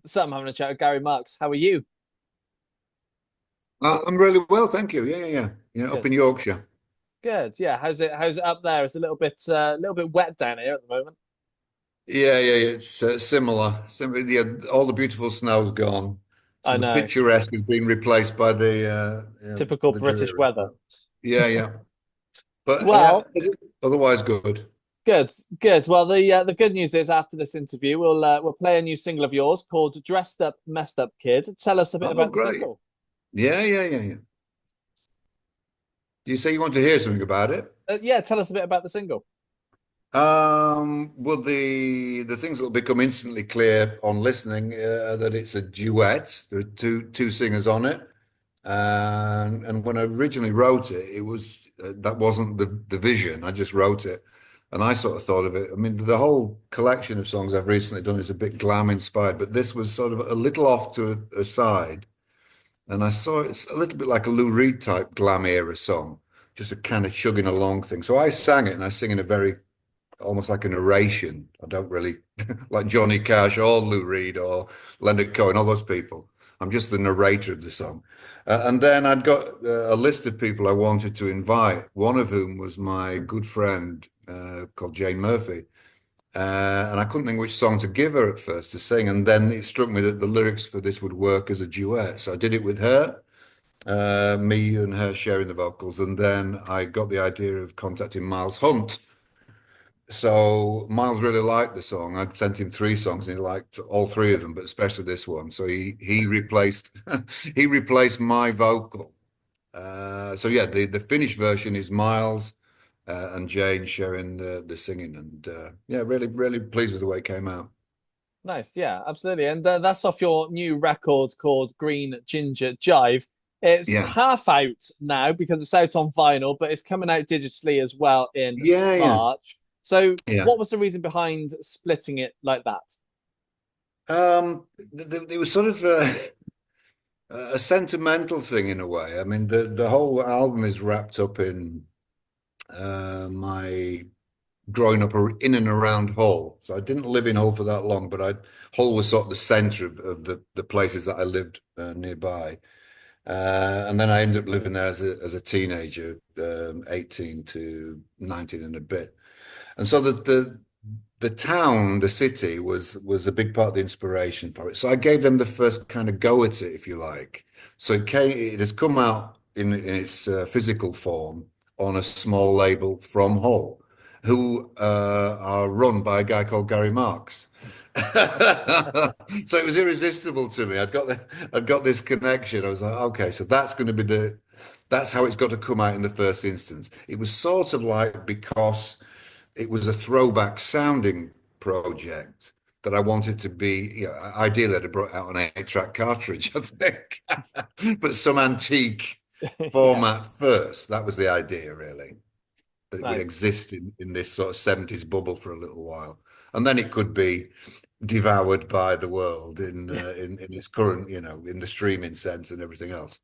So I'm having a chat with Gary Marx. How are you? I'm really well, thank you. Yeah, up Good. in Yorkshire. Good. Yeah. How's it up there? It's a little bit wet down here at the moment. Yeah. It's similar. Yeah, all the beautiful snow's gone, so I the know. picturesque has been replaced by Typical the British dreary. weather. Yeah. But yeah, Well, otherwise good. good, good. Well, the good news is after this interview, we'll play a new single of yours called "Dressed Up, Messed Up Kid." Tell us a bit Oh, about the great. single. Yeah. You say you want to hear something about it? Yeah, tell us a bit about the single. Well, the things that will become instantly clear on listening that it's a duet. There are two singers on it. And when I originally wrote it, it was that wasn't the vision. I just wrote it, and I sort of thought of it. I mean, the whole collection of songs I've recently done is a bit glam inspired, but this was sort of a little off to a side. And I saw it's a little bit like a Lou Reed type glam era song, just a kind of chugging along thing. So I sang it, and I sing in a very almost like a narration. I don't really like Johnny Cash or Lou Reed or Leonard Cohen, all those people. I'm just the narrator of the song. And then I'd got a list of people I wanted to invite, one of whom was my good friend called Jane Murphy. And I couldn't think which song to give her at first to sing. And then it struck me that the lyrics for this would work as a duet. So I did it with her, me and her sharing the vocals. And then I got the idea of contacting Miles Hunt. So Miles really liked the song. I'd sent him three songs and he liked all three of them, but especially this one. So he replaced he replaced my vocal. So yeah, the finished version is Miles and Jane sharing the singing, and yeah, really pleased with the way it came out. Nice. Yeah, absolutely. And that's off your new record called Green Ginger Jive. It's Yeah, half out now because it's out on vinyl, but it's coming out digitally as well in yeah. March. So, Yeah. what was the reason behind splitting it like that? It was sort of a sentimental thing in a way. I mean, the whole album is wrapped up in my growing up in and around Hull. So I didn't live in Hull for that long, but Hull was sort of the center of the places that I lived nearby. And then I ended up living there as a teenager, 18 to 19 and a bit. And so the town, the city was a big part of the inspiration for it. So I gave them the first kind of go at it, if you like. So it has come out in its physical form on a small label from Hull, who are run by a guy called Gary Marx. So it was irresistible to me. I'd got this connection. I was like, okay, so that's going to be that's how it's got to come out in the first instance. It was sort of like because it was a throwback sounding project that I wanted to be, ideally I'd have brought out an 8-track cartridge, I think, but some antique Yeah, format first. That was the idea, really, that it would nice. exist in this sort of 70s bubble for a little while. And then it could be devoured by the world in its current, in the streaming sense and everything else.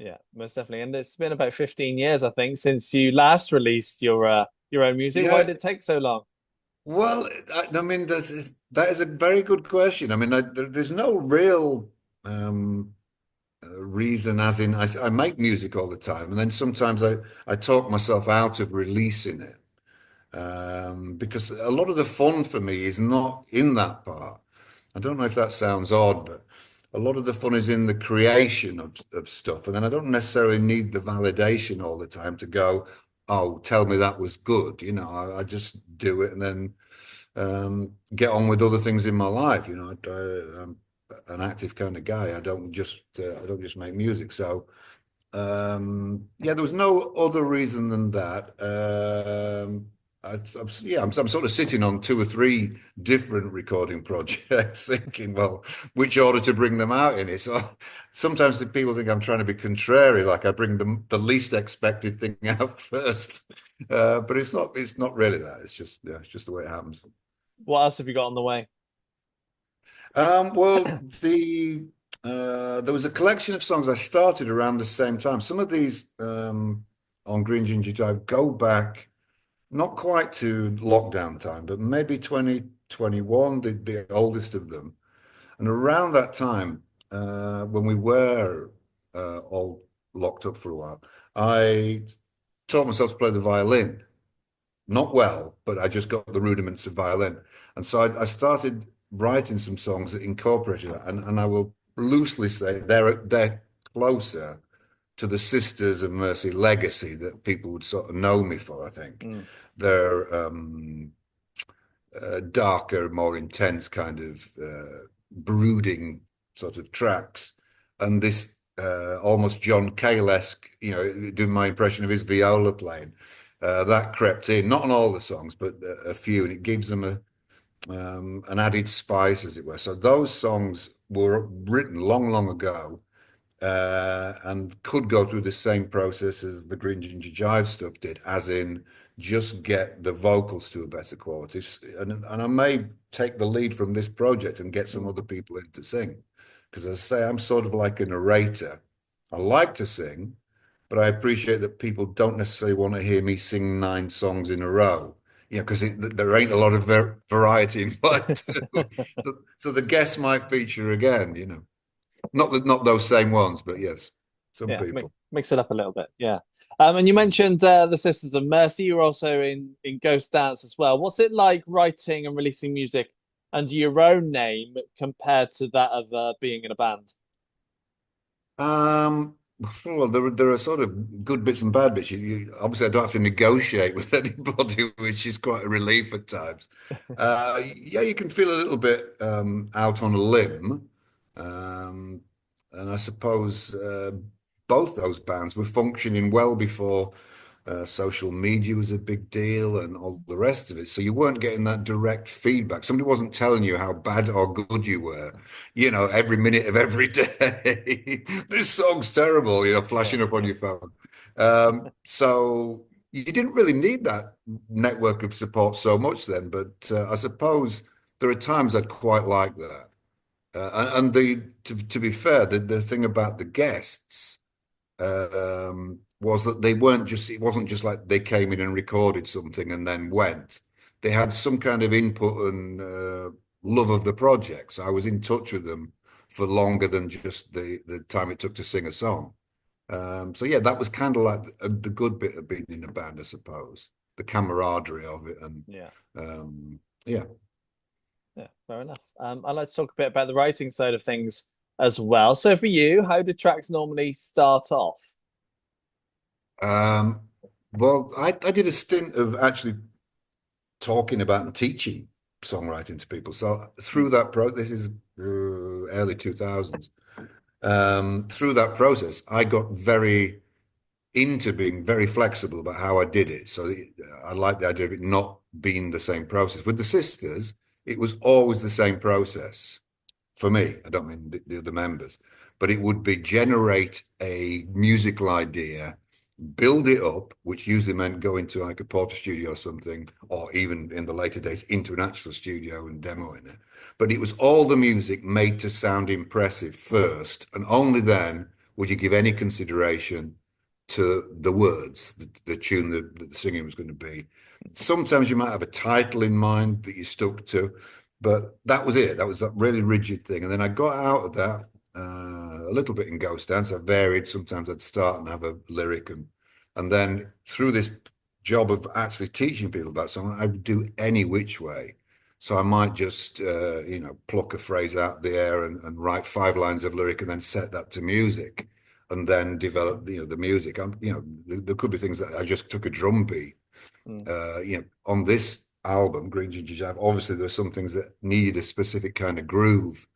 Yeah, most definitely. And it's been about 15 years, I think, since you last released your own music. Why Yeah, did it take so long? well, I mean, that is a very good question. I mean, there's no real reason, as in, I make music all the time, and then sometimes I talk myself out of releasing it because a lot of the fun for me is not in that part. I don't know if that sounds odd, but a lot of the fun is in the creation of stuff, and then I don't necessarily need the validation all the time to go, oh, tell me that was good. I just do it and then get on with other things in my life. I'm an active kind of guy. I don't just make music. So yeah, there was no other reason than that. I'm sort of sitting on two or three different recording projects, thinking, well, which order to bring them out in it. So sometimes the people think I'm trying to be contrary, like I bring the least expected thing out first. But it's not really that. It's just the way it happens. What else have you got on the way? Well, there was a collection of songs I started around the same time. Some of these on Green Ginger Jive go back not quite to lockdown time, but maybe 2021, the oldest of them. And around that time, when we were all locked up for a while, I taught myself to play the violin. Not well, but I just got the rudiments of violin. And so I started writing some songs that incorporated that. And I will loosely say they're closer to the Sisters of Mercy legacy that people would sort of know me for, I think. Mm, They're darker, more intense kind of brooding sort of tracks. And this almost John Cale-esque, doing my impression of his viola playing, that crept in, not on all the songs, but a few, and it gives them an added spice, as it were. So those songs were written long, long ago, and could go through the same process as the Green Ginger Jive stuff did, as in just get the vocals to a better quality. And I may take the lead from this project and get some mm. other people in to sing. Because as I say, I'm sort of like a narrator. I like to sing, but I appreciate that people don't necessarily want to hear me sing 9 songs in a row. Because there ain't a lot of variety in what I do. So the guests might feature again. Not those same ones, but yes, some Yeah, people. mix it up a little bit. Yeah. And you mentioned the Sisters of Mercy. You're also in Ghost Dance as well. What's it like writing and releasing music under your own name compared to that of being in a band? Um, well, there are sort of good bits and bad bits. Obviously, I don't have to negotiate with anybody, which is quite a relief at times. Yeah, you can feel a little bit out on a limb, um, and I suppose both those bands were functioning well before social media was a big deal and all the rest of it. So you weren't getting that direct feedback. Somebody wasn't telling you how bad or good you were, every minute of every day. This song's terrible, Yeah. flashing up on your phone. So you didn't really need that network of support so much then. But I suppose there are times I'd quite like that. And to be fair, the thing about the guests was that it wasn't just like they came in and recorded something and then went. They had some kind of input and love of the project. So I was in touch with them for longer than just the time it took to sing a song. So yeah, that was kind of like the good bit of being in a band, I suppose, the camaraderie of it, and Yeah. yeah. Yeah. Fair enough. I'd like to talk a bit about the writing side of things as well. So for you, how do tracks normally start off? Um, well, I did a stint of actually talking about and teaching songwriting to people. So through Mm, that this is early 2000s. Through that process, I got very into being very flexible about how I did it. So I like the idea of it not being the same process. With the sisters, it was always the same process for me. I don't mean the other members, but it would be generate a musical idea, build it up, which usually meant go into like a porter studio or something, or even in the later days into an actual studio and demoing it. But it was all the music made to sound impressive first, and only then would you give any consideration to the words, the tune that the singing was going to be. Sometimes you might have a title in mind that you stuck to, but that was it. That was that really rigid thing. And then I got out of that a little bit in Ghost Dance. I varied. Sometimes I'd start and have a lyric, and then through this job of actually teaching people about something, I would do any which way. So I might just pluck a phrase out the air and write 5 lines of lyric and then set that to music, and then develop the music. There could be things that I just took a drum beat. mm, On this album, Green Ginger Jive, obviously there were some things that needed a specific kind of groove.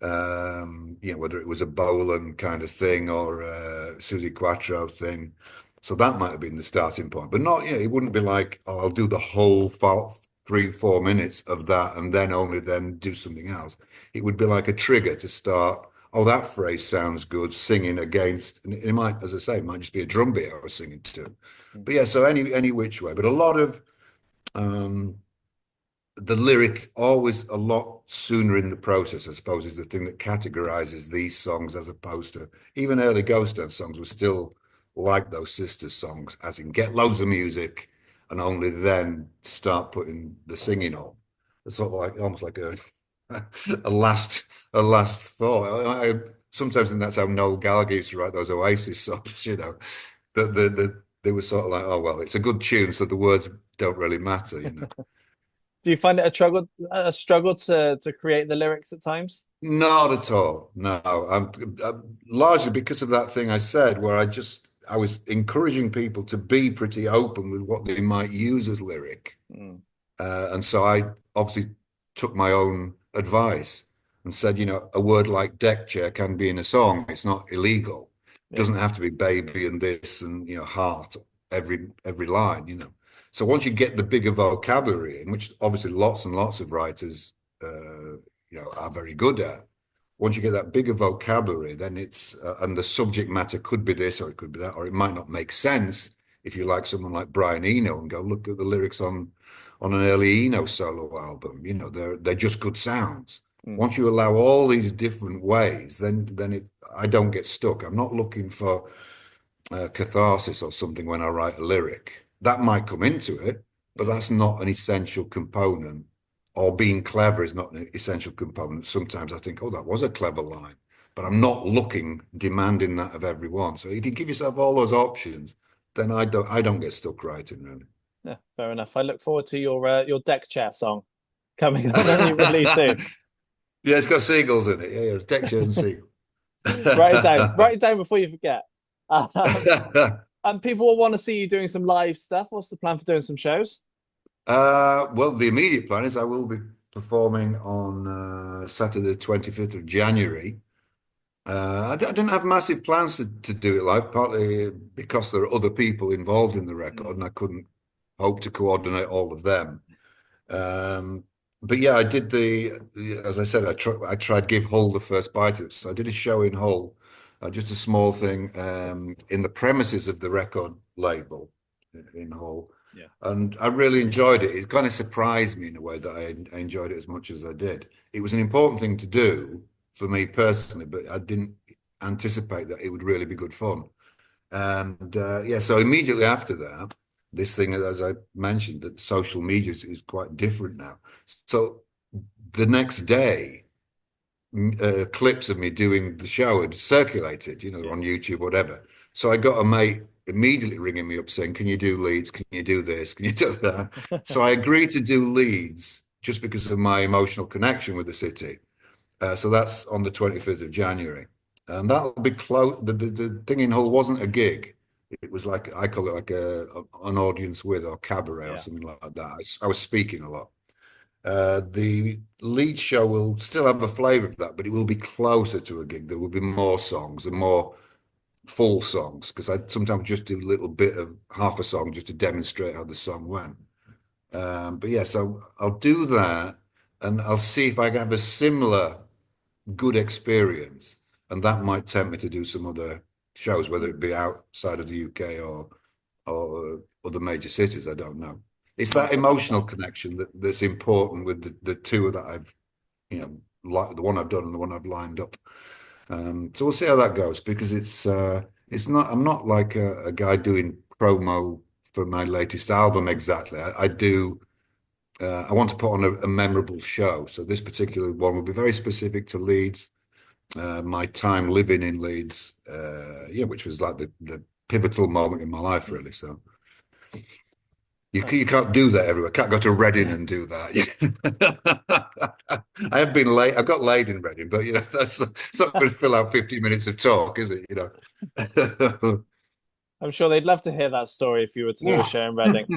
Whether it was a Bolan kind of thing or a Susie Quattro thing. So that might have been the starting point, but not, it wouldn't be like, oh, I'll do the whole 3, 4 minutes of that and then only then do something else. It would be like a trigger to start. Oh, that phrase sounds good, singing against, and it might, as I say, it might just be a drum beat I was singing to. mm, But yeah, so any which way. But a lot of um, the lyric always a lot sooner in the process, I suppose, is the thing that categorizes these songs as opposed to even early Ghost Dance songs were still like those sisters songs, as in get loads of music and only then start putting the singing on. It's sort of like almost like a a last a last thought. Sometimes think that's how Noel Gallagher used to write those Oasis songs, they were sort of like, oh well, it's a good tune, so the words don't really matter. Do you find it a struggle to create the lyrics at times? Not at all. No, I'm largely because of that thing I said, where I was encouraging people to be pretty open with what they might use as lyric. Mm, And so I obviously took my own advice and said, a word like deck chair can be in a song. It's not illegal. It yeah, doesn't have to be baby and this and heart every line. So once you get the bigger vocabulary in, which obviously lots and lots of writers are very good at. Once you get that bigger vocabulary, then it's and the subject matter could be this or it could be that, or it might not make sense if you like someone like Brian Eno and go look at the lyrics on an early Eno solo album. They're just good sounds. mm, Once you allow all these different ways, then I don't get stuck. I'm not looking for catharsis or something when I write a lyric. That might come into it, but yeah, that's not an essential component. Or being clever is not an essential component. Sometimes I think, oh, that was a clever line, but I'm not demanding that of everyone. So if you give yourself all those options, then I don't get stuck writing really. yeah. Fair enough. I look forward to your deck chair song coming up very really soon. Yeah, it's got seagulls in it. Yeah, yeah, textures and seagulls. Write it down. Write it down before you forget. And people will want to see you doing some live stuff. What's the plan for doing some shows? Well, the immediate plan is I will be performing on Saturday, the 25th of January. I didn't have massive plans to do it live, partly because there are other people involved in the record, Mm, and I couldn't hope to coordinate all of them. Um, but yeah, I did as I said, I tried give Hull the first bite of it. So I did a show in Hull, just a small thing, in the premises of the record label in Hull. yeah. And I really enjoyed it. It kind of surprised me in a way that I enjoyed it as much as I did. It was an important thing to do for me personally, but I didn't anticipate that it would really be good fun. And yeah, so immediately after that, this thing, as I mentioned, that social media is quite different now. So the next day, clips of me doing the show had circulated, Yeah. on YouTube, whatever. So I got a mate immediately ringing me up saying, "Can you do Leeds? Can you do this? Can you do that?" So I agreed to do Leeds just because of my emotional connection with the city. So that's on the 25th of January. And that'll be close. The thing in Hull wasn't a gig. It was like, I call it like an audience with or cabaret or Yeah. something like that. I was speaking a lot. The lead show will still have a flavor of that, but it will be closer to a gig. There will be more songs and more full songs because I sometimes just do a little bit of half a song just to demonstrate how the song went. But yeah, so I'll do that and I'll see if I can have a similar good experience, and that might tempt me to do some other shows, whether Mm, it be outside of the UK or other major cities. I don't know. It's that sounds like emotional fun. connection that's important with the two that I've, like the one I've done and the one I've lined up. So we'll see how that goes because it's not I'm not like a guy doing promo for my latest album exactly. I do I want to put on a memorable show. So this particular one will be very specific to Leeds, my time living in Leeds, yeah, which was like the pivotal moment in my life, Mm, really. So you nice. can't do that everywhere. Can't go to Reading and do that. I have been late. I've got laid in Reading, but that's it's not going to fill out 50 minutes of talk, is it? I'm sure they'd love to hear that story if you were to do a show in Reading.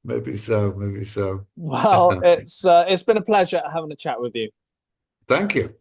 Maybe so. Maybe so. Well, it's been a pleasure having a chat with you. Thank you.